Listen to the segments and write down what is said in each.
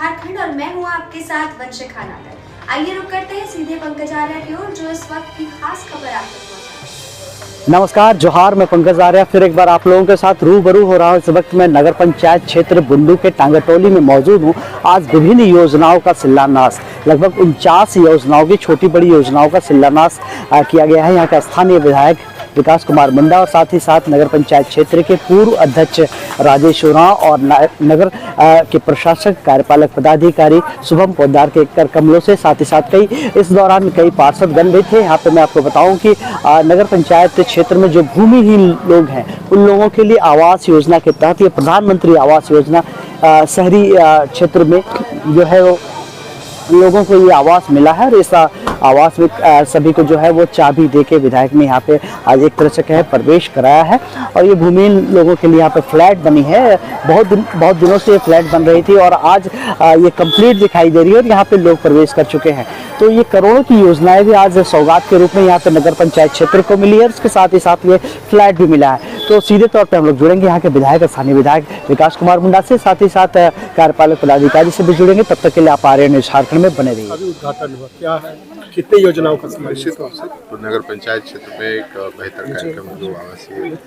झारखंड और मैं हूँ आपके साथ वंशिका खानागर। आइए रुक करते हैं सीधे पंकज आर्या की ओर जो इस वक्त की खास खबर आप तक पहुंचा। नमस्कार, जोहार। मैं पंकज आर्या फिर एक बार आप लोगों के साथ रूबरू हो रहा हूँ। इस वक्त मैं नगर पंचायत क्षेत्र बुंडू के टांगटोली में मौजूद हूँ। आज विभिन्न योजनाओं का शिलान्यास, लगभग 49 योजनाओं की छोटी बड़ी योजनाओं का शिलान्यास किया गया है। यहाँ के स्थानीय विधायक विकास कुमार मुंडा और साथ ही साथ नगर पंचायत क्षेत्र के पूर्व अध्यक्ष राजेश उरांव और नगर के प्रशासक कार्यपालक पदाधिकारी शुभम पोद्दार के कर कमलों से साथ ही साथ इस दौरान कई पार्षदगण भी थे। यहाँ पे मैं आपको बताऊं कि नगर पंचायत क्षेत्र में जो भूमिहीन लोग हैं उन लोगों के लिए आवास योजना के तहत ये प्रधानमंत्री आवास योजना शहरी क्षेत्र में जो है वो लोगों को ये आवास मिला है। और इस आवास में सभी को जो है वो चाबी देके विधायक ने यहाँ पे आज एक तरह से कहे प्रवेश कराया है। और ये भूमिहीन लोगों के लिए यहाँ पे फ्लैट बनी है। बहुत दिनों से ये फ्लैट बन रही थी और आज ये कंप्लीट दिखाई दे रही है और यहाँ पे लोग प्रवेश कर चुके हैं। तो ये करोड़ों की योजनाएं भी आज सौगात के रूप में यहाँ पे नगर पंचायत क्षेत्र को मिली है और उसके साथ ही साथ ये फ्लैट भी मिला है। तो सीधे तौर पे हम लोग जुड़ेंगे यहाँ के विधायक स्थानीय विधायक विकास कुमार मुंडा से, साथ ही साथ कार्यपालक पदाधिकारी से भी जुड़ेंगे। तब तक के लिए आप आर्या न्यूज़ झारखंड में बने रहिए। अभी उद्घाटन हुआ, क्या है, कितनी योजनाओं का निश्चित रूप से तो नगर पंचायत क्षेत्र में एक बेहतर कार्यक्रम जो आवासीय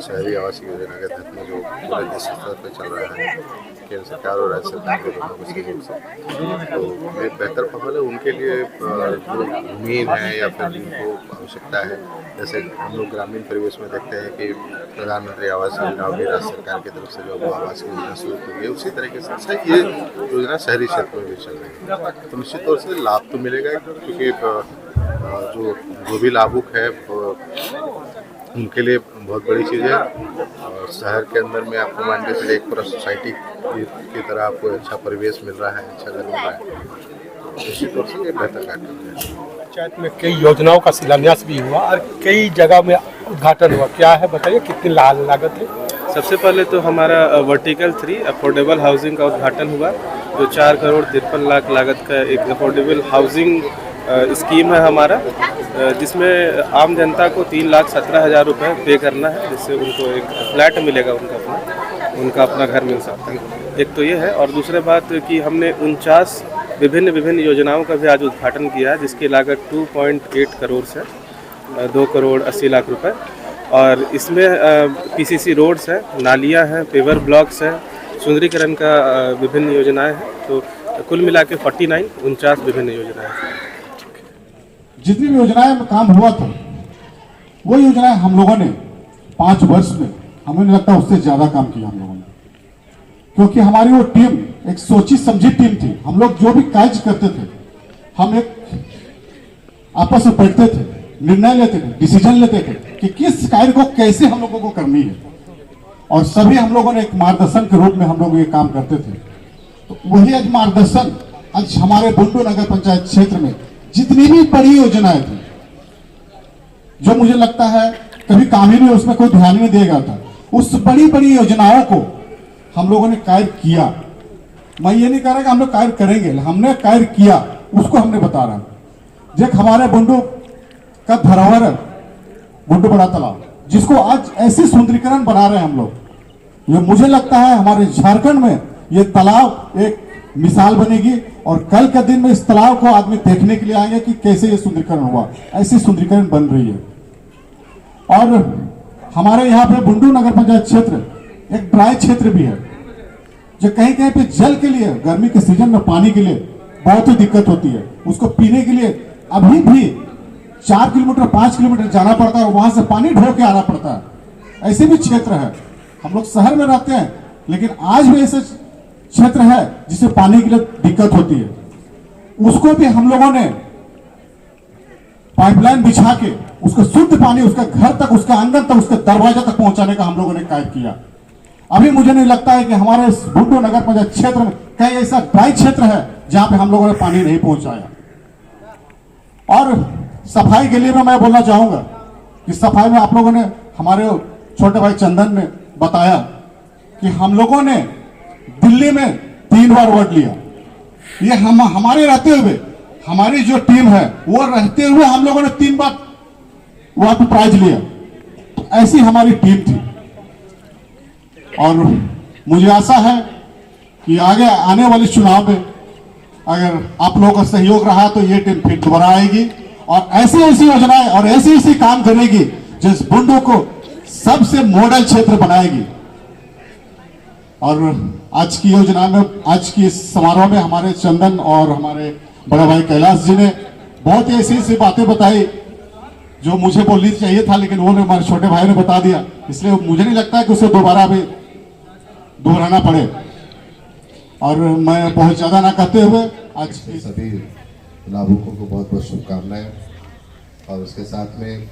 शहरी आवासीय योजना के तहत में जो पूरे देश स्तर पर चल रहा है केंद्र सरकार और राज्य सरकार के दोनों के सहयोग से, तो एक बेहतर पहल है उनके लिए जो भूमिहीन है या फिर जिनको आवश्यकता है। जैसे हम लोग ग्रामीण परिवेश में देखते हैं कि प्रधानमंत्री आवास योजना भी राज्य सरकार की तरफ से जो आवास की योजना शुरू की गई, उसी तरीके से ये योजना शहरी क्षेत्र में भी चल रही है। तो निश्चित तौर से लाभ तो मिलेगा, क्योंकि जो भी लाभुक है उनके लिए बहुत बड़ी चीज़ है। और शहर के अंदर में आपको मान के चलिए एक पूरा सोसाइटी की तरह आपको अच्छा परिवेश मिल रहा है, अच्छा घर मिल रहा है। निश्चित तौर से ये बेहतर कार्यक्रम है। पंचायत में कई योजनाओं का शिलान्यास भी हुआ और कई जगह में उद्घाटन हुआ, क्या है बताइए, कितनी लागत है? सबसे पहले तो हमारा वर्टिकल 3 अफोर्डेबल हाउसिंग का उद्घाटन हुआ, जो 4 करोड़ 53 लाख लागत का एक अफोर्डेबल हाउसिंग स्कीम है हमारा, जिसमें आम जनता को 3,17,000 रुपये पे करना है, जिससे उनको एक फ्लैट मिलेगा, उनका अपना घर मिल सकता है। एक तो ये है। और दूसरे बात कि हमने 49 विभिन्न योजनाओं का भी आज उद्घाटन किया है, जिसकी लागत 2.8 करोड़ से 2 करोड़ 80 लाख रुपए। और इसमें पीसीसी रोड्स है, नालियाँ हैं, पेवर ब्लॉक्स हैं, सुंदरीकरण का विभिन्न योजनाएं हैं। तो कुल मिला के 49 विभिन्न योजनाएं हैं। जितनी भी योजनाएं में काम हुआ था वो योजनाएं हम लोगों ने 5 वर्ष में, हमें लगता है उससे ज्यादा काम किया हम लोगों ने, क्योंकि हमारी वो टीम एक सोची समझी टीम थी। हम लोग जो भी कार्य करते थे, हम एक आपस में बैठते थे, निर्णय लेते थे, डिसीजन लेते थे कि किस कार्य को कैसे हम लोगों को करनी है, और सभी हम लोगों ने एक मार्गदर्शन के रूप में हम लोग ये काम करते थे। तो वही आज मार्गदर्शन आज हमारे बुंडू नगर पंचायत क्षेत्र में जितनी भी बड़ी योजनाएं थी, जो मुझे लगता है कभी काम ही नहीं, उसमें कोई ध्यान नहीं दिया गया था, उस बड़ी योजनाओं को हम लोगों ने कार्य किया। मैं ये नहीं कह रहा कि हम लोग कार्य करेंगे, हमने कार्य किया, उसको हमने बता रहा हूं। देख, हमारे बुंडू का धरोहर है बुंडू बड़ा तालाब, जिसको आज ऐसे सुंदरीकरण बना रहे हैं हम लोग। ये मुझे लगता है हमारे झारखंड में ये तालाब एक मिसाल बनेगी, और कल के दिन में इस तालाब को आदमी देखने के लिए आएंगे कि कैसे ये सुंदरीकरण हुआ। ऐसी सुंदरीकरण बन रही है। और हमारे यहाँ पे बुंडू नगर पंचायत क्षेत्र एक ड्राई क्षेत्र भी है, जो कहीं कहीं पे जल के लिए गर्मी के सीजन में पानी के लिए बहुत ही दिक्कत होती है। उसको पीने के लिए अभी भी 4 किलोमीटर 5 किलोमीटर जाना पड़ता है और वहां से पानी ढो के आना पड़ता है। ऐसे भी क्षेत्र है, हम लोग शहर में रहते हैं लेकिन आज भी ऐसे क्षेत्र है जिसे पानी के लिए दिक्कत होती है। उसको भी हम लोगों ने पाइपलाइन बिछा के उसको शुद्ध पानी उसका घर तक, उसका आंगन तक, उसके दरवाजा तक पहुंचाने का हम लोगों ने कार्य किया। अभी मुझे नहीं लगता है कि हमारे बुंडू नगर पंचायत क्षेत्र में कहीं ऐसा ड्राई क्षेत्र है जहां पे हम लोगों ने पानी नहीं पहुंचाया। और सफाई के लिए मैं बोलना चाहूंगा कि सफाई में आप लोगों ने, हमारे छोटे भाई चंदन ने बताया कि हम लोगों ने दिल्ली में 3 बार अवार्ड लिया। ये हमारे रहते हुए, हमारी जो टीम है वो रहते हुए हम लोगों ने 3 बार वहां पे प्राइज लिया। तो ऐसी हमारी टीम थी। और मुझे आशा है कि आगे आने वाले चुनाव में अगर आप लोगों का सहयोग रहा तो ये टीम फिर दोबारा आएगी और ऐसी ऐसी योजनाएं और ऐसे ऐसे काम करेगी जिस बुंडू को सबसे मॉडल क्षेत्र बनाएगी। और आज की योजना में, आज की इस समारोह में हमारे चंदन और हमारे बड़े भाई कैलाश जी ने बहुत ही ऐसी ऐसी बातें बताई जो मुझे बोलनी चाहिए था, लेकिन वो हमारे छोटे भाई ने बता दिया, इसलिए मुझे नहीं लगता है कि उसे दोबारा भी दोहराना पड़े। और मैं बहुत ज्यादा ना कहते हुए आज सभी लाभुकों को बहुत बहुत शुभकामनाएं और उसके साथ में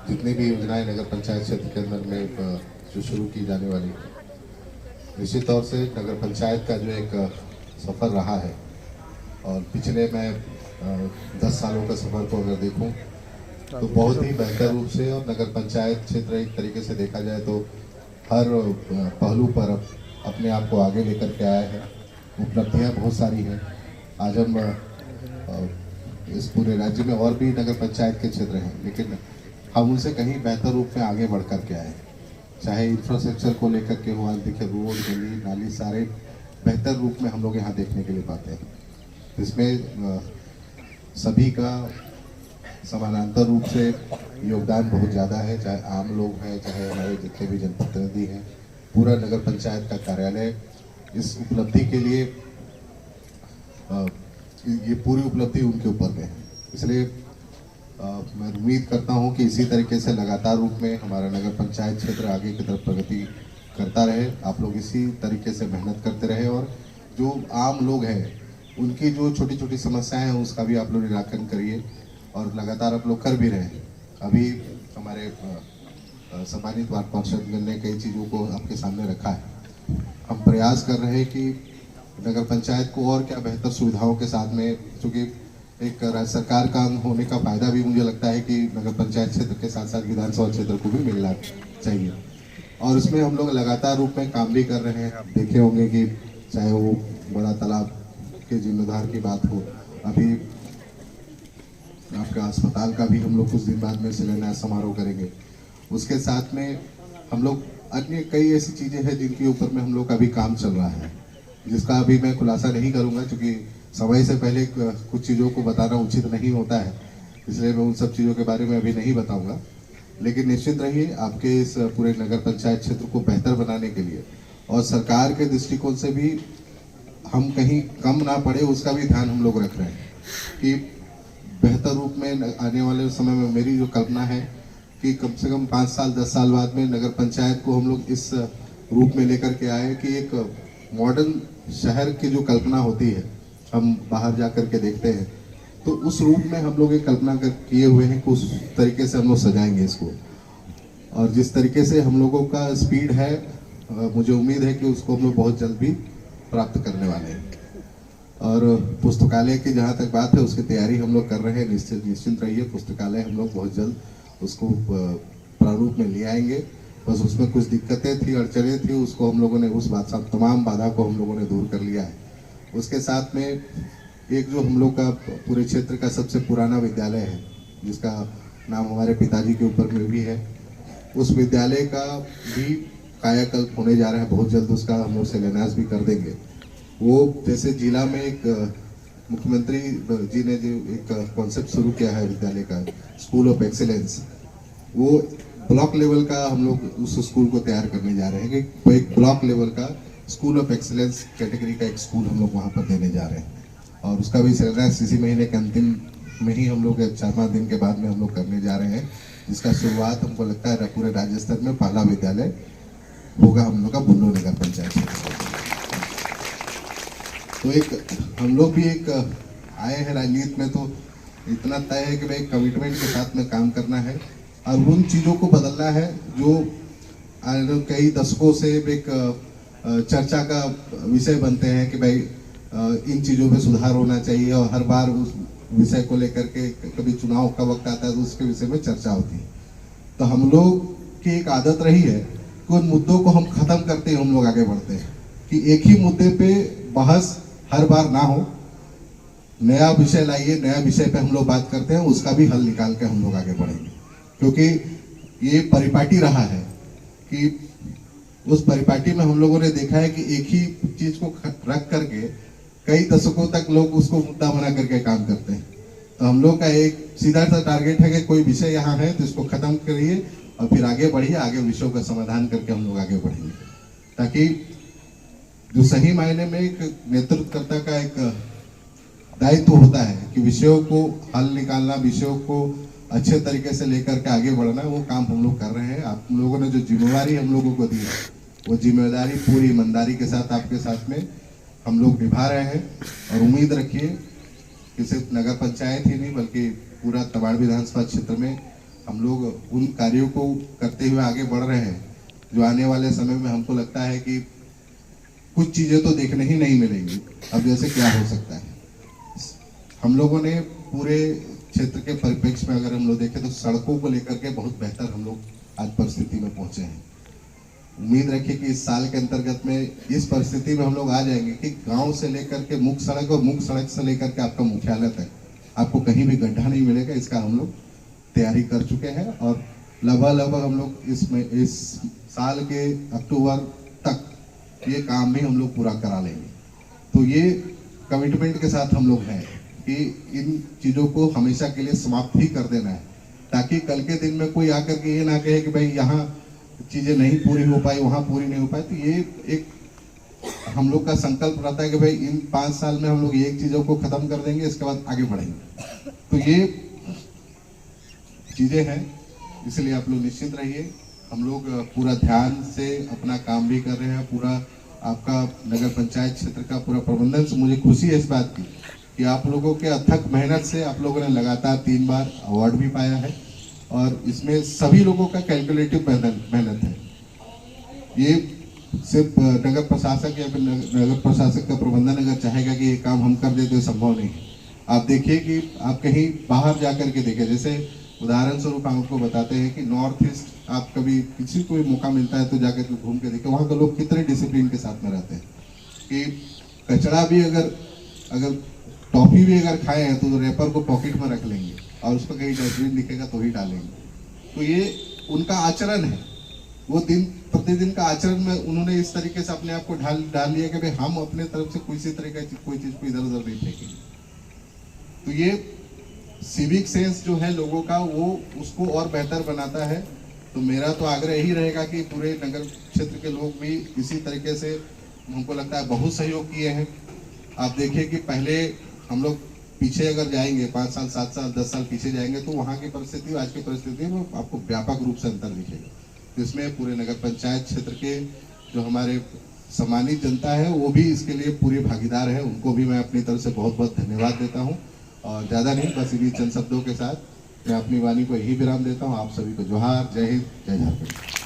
जितनी भी योजनाएं नगर पंचायत क्षेत्र के अंदर में जो शुरू की जाने वाली, निश्चित तौर से नगर पंचायत का जो एक सफ़र रहा है और पिछले मैं 10 सालों का सफ़र को अगर देखूं तो बहुत ही बेहतर रूप से, और नगर पंचायत क्षेत्र एक तरीके से देखा जाए तो हर पहलू पर अपने आप को आगे लेकर के आया है। उपलब्धियां बहुत सारी हैं। आज हम इस पूरे राज्य में और भी नगर पंचायत के क्षेत्र हैं, लेकिन हम उनसे कहीं बेहतर रूप में आगे बढ़ कर के आए। चाहे इंफ्रास्ट्रक्चर को लेकर के हो, आज देखिए रोड, गली नाली सारे बेहतर रूप में हम लोग यहाँ देखने के लिए पाते हैं। इसमें सभी का समानांतर रूप से योगदान बहुत ज़्यादा है, चाहे आम लोग हैं, चाहे हमारे जितने भी जनप्रतिनिधि हैं, पूरा नगर पंचायत का कार्यालय इस उपलब्धि के लिए ये पूरी उपलब्धि उनके ऊपर में है। इसलिए मैं उम्मीद करता हूं कि इसी तरीके से लगातार रूप में हमारा नगर पंचायत क्षेत्र आगे की तरफ प्रगति करता रहे। आप लोग इसी तरीके से मेहनत करते रहे और जो आम लोग हैं उनकी जो छोटी छोटी समस्याएं हैं उसका भी आप लोग निराकरण करिए और लगातार आप लोग कर भी रहे हैं। अभी हमारे सम्मानित वार्ड पार्षद ने कई चीज़ों को आपके सामने रखा है। हम प्रयास कर रहे हैं कि नगर पंचायत को और क्या बेहतर सुविधाओं के साथ में, चूँकि एक राज्य सरकार का अंग होने का फायदा भी मुझे लगता है कि नगर पंचायत क्षेत्र के साथ साथ विधानसभा क्षेत्र को भी मिलना चाहिए और इसमें हम लोग लगातार रूप में काम भी कर रहे हैं। आप देखे होंगे कि चाहे वो बड़ा तालाब के जीर्णोद्धार की बात हो, अभी आपका अस्पताल का भी हम लोग कुछ दिन बाद में शिलान्यास समारोह करेंगे। उसके साथ में हम लोग अन्य कई ऐसी चीज़ें हैं जिनके ऊपर में हम लोग का भी काम चल रहा है, जिसका अभी मैं खुलासा नहीं करूँगा क्योंकि समय से पहले कुछ चीज़ों को बताना उचित नहीं होता है, इसलिए मैं उन सब चीज़ों के बारे में अभी नहीं बताऊंगा। लेकिन निश्चित रहिए आपके इस पूरे नगर पंचायत क्षेत्र को बेहतर बनाने के लिए और सरकार के दृष्टिकोण से भी हम कहीं कम ना पड़े उसका भी ध्यान हम लोग रख रहे हैं कि बेहतर रूप में आने वाले समय में मेरी जो कल्पना है कि कम से कम 5 साल 10 साल बाद में नगर पंचायत को हम लोग इस रूप में लेकर के आए कि एक मॉडर्न शहर की जो कल्पना होती है, हम बाहर जा कर के देखते हैं तो उस रूप में हम लोग एक कल्पना किए हुए हैं कि उस तरीके से हम लोग सजाएंगे इसको। और जिस तरीके से हम लोगों का स्पीड है, मुझे उम्मीद है कि उसको हम लोग बहुत जल्द भी प्राप्त करने वाले हैं। और पुस्तकालय की जहाँ तक बात है उसकी तैयारी हम लोग कर रहे हैं। निश्चिंत रहिए, पुस्तकालय हम लोग बहुत जल्द उसको प्रारूप में ले आएंगे। बस उसमें कुछ दिक्कतें थी, अड़चने थी, उसको हम लोगों ने उस तमाम बाधा को हम लोगों ने दूर कर लिया है। उसके साथ में एक जो हम लोग का पूरे क्षेत्र का सबसे पुराना विद्यालय है जिसका नाम हमारे पिताजी के ऊपर में भी है, उस विद्यालय का भी कायाकल्प होने जा रहा है। बहुत जल्द उसका हम लोग शिलान्यास भी कर देंगे। वो जैसे जिला में एक मुख्यमंत्री जी ने जो एक कॉन्सेप्ट शुरू किया है विद्यालय का, स्कूल ऑफ एक्सीलेंस, वो ब्लॉक लेवल का हम लोग उस स्कूल को तैयार करने जा रहे हैं कि एक ब्लॉक लेवल का स्कूल ऑफ एक्सीलेंस कैटेगरी का एक स्कूल हम लोग वहाँ पर देने जा रहे हैं। और उसका भी शिलान्यास इसी महीने के अंतिम में ही हम लोग 4-5 दिन के बाद में हम लोग करने जा रहे हैं, जिसका शुरुआत हमको लगता है पूरे राज्य स्तर में पहला विद्यालय होगा हम लोग का बुंडू नगर पंचायत। तो एक हम लोग भी एक आए हैं राजनीति में तो इतना तय है कि भाई कमिटमेंट के साथ में काम करना है और उन चीज़ों को बदलना है जो कई दशकों से एक चर्चा का विषय बनते हैं कि भाई इन चीज़ों पे सुधार होना चाहिए और हर बार उस विषय को लेकर के कभी चुनाव का वक्त आता है तो उसके विषय में चर्चा होती है। तो हम लोग की एक आदत रही है कि उन मुद्दों को हम खत्म करते हैं, हम लोग आगे बढ़ते हैं कि एक ही मुद्दे पे बहस हर बार ना हो, नया विषय लाइए, नया विषय पे हम लोग बात करते हैं, उसका भी हल निकाल के हम लोग आगे बढ़ेंगे। क्योंकि ये परिपाटी रहा है कि उस परिपाटी में हम लोगों ने देखा है कि एक ही चीज को रख करके कई दशकों तक लोग उसको मुद्दा बना करके काम करते हैं। तो हम लोग का एक सीधा सा टारगेट है कि कोई विषय यहाँ है तो इसको खत्म करिए और फिर आगे बढ़िए, आगे विषयों का समाधान करके हम लोग आगे बढ़ेंगे, ताकि जो सही मायने में एक नेतृत्वकर्ता का एक दायित्व होता है कि विषयों को हल निकालना, विषयों को अच्छे तरीके से लेकर के आगे बढ़ना, वो काम हम लोग कर रहे हैं। आप लोगों ने जो जिम्मेवारी हम लोगों को दी है, वो जिम्मेदारी पूरी ईमानदारी के साथ आपके साथ में हम लोग निभा रहे हैं। और उम्मीद रखिए कि सिर्फ नगर पंचायत ही नहीं बल्कि पूरा तवाड़ विधानसभा क्षेत्र में हम लोग उन कार्यों को करते हुए आगे बढ़ रहे हैं जो आने वाले समय में हमको लगता है कि कुछ चीज़ें तो देखने ही नहीं मिलेंगी। अब जैसे क्या हो सकता है, हम लोगों ने पूरे क्षेत्र के परिप्रेक्ष्य में अगर हम लोग देखें तो सड़कों को लेकर के बहुत बेहतर हम लोग आज परिस्थिति में पहुंचे हैं। उम्मीद रखिए कि इस साल के अंतर्गत में इस परिस्थिति में हम लोग आ जाएंगे कि गांव से लेकर के मुख्य सड़क और मुख्य सड़क से लेकर के आपका मुख्यालय तक आपको कहीं भी गड्ढा नहीं मिलेगा। इसका हम लोग तैयारी कर चुके हैं और लगभग हम लोग इस साल के अक्टूबर तक ये काम भी हम लोग पूरा करा लेंगे। तो ये कमिटमेंट के साथ हम लोग हैं कि इन चीज़ों को हमेशा के लिए समाप्त ही कर देना है, ताकि कल के दिन में कोई आकर के ये ना कहे कि भाई यहाँ चीज़ें नहीं पूरी हो पाई, वहाँ पूरी नहीं हो पाई। तो ये एक हम लोग का संकल्प रहता है कि भाई इन 5 साल में हम लोग एक चीज़ों को खत्म कर देंगे, इसके बाद आगे बढ़ेंगे। तो ये चीज़ें हैं, इसलिए आप लोग निश्चिंत रहिए। हम लोग पूरा ध्यान से अपना काम भी कर रहे हैं। पूरा आपका नगर पंचायत क्षेत्र का पूरा प्रबंधन से मुझे खुशी है इस बात की कि आप लोगों के अथक मेहनत से आप लोगों ने लगातार 3 बार अवार्ड भी पाया है और इसमें सभी लोगों का कैलकुलेटिव मेहनत है। ये सिर्फ नगर प्रशासक या फिर नगर प्रशासक का प्रबंधन अगर चाहेगा कि ये काम हम कर दे तो संभव नहीं है। आप देखिए कि आप कहीं बाहर जाकर के देखें, जैसे उदाहरण स्वरूप हम आपको बताते हैं कि नॉर्थ ईस्ट आप कभी किसी को भी मौका मिलता है तो जाकर के घूम के देखें, वहाँ के लोग कितने डिसिप्लिन के साथ में रहते हैं कि कचरा भी अगर टॉफी भी अगर खाए हैं तो रैपर को पॉकेट में रख लेंगे और उस पर कहीं डस्टबिन दिखेगा तो ही डालेंगे। तो ये उनका आचरण है, वो दिन प्रतिदिन का आचरण में उन्होंने इस तरीके से अपने आप को डाल लिया कि भाई हम अपने तरफ से किसी तरह का कोई चीज़ को इधर उधर नहीं फेंकेंगे। तो ये सिविक सेंस जो है लोगों का, वो उसको और बेहतर बनाता है। तो मेरा तो आग्रह यही रहेगा कि पूरे नगर क्षेत्र के लोग भी इसी तरीके से, हमको लगता है बहुत सहयोग किए हैं। आप देखिए कि पहले हम लोग पीछे अगर जाएंगे 5 साल 7 साल 10 साल पीछे जाएंगे तो वहाँ की परिस्थिति आज की परिस्थिति में आपको व्यापक रूप से अंतर दिखेगा। इसमें पूरे नगर पंचायत क्षेत्र के जो हमारे सम्मानित जनता है वो भी इसके लिए पूरे भागीदार है, उनको भी मैं अपनी तरफ से बहुत बहुत धन्यवाद देता हूँ। और ज़्यादा नहीं, बस इन्हीं चंद शब्दों के साथ मैं अपनी वाणी को यही विराम देता हूँ। आप सभी को जोहार, जय हिंद, जय झारखंड।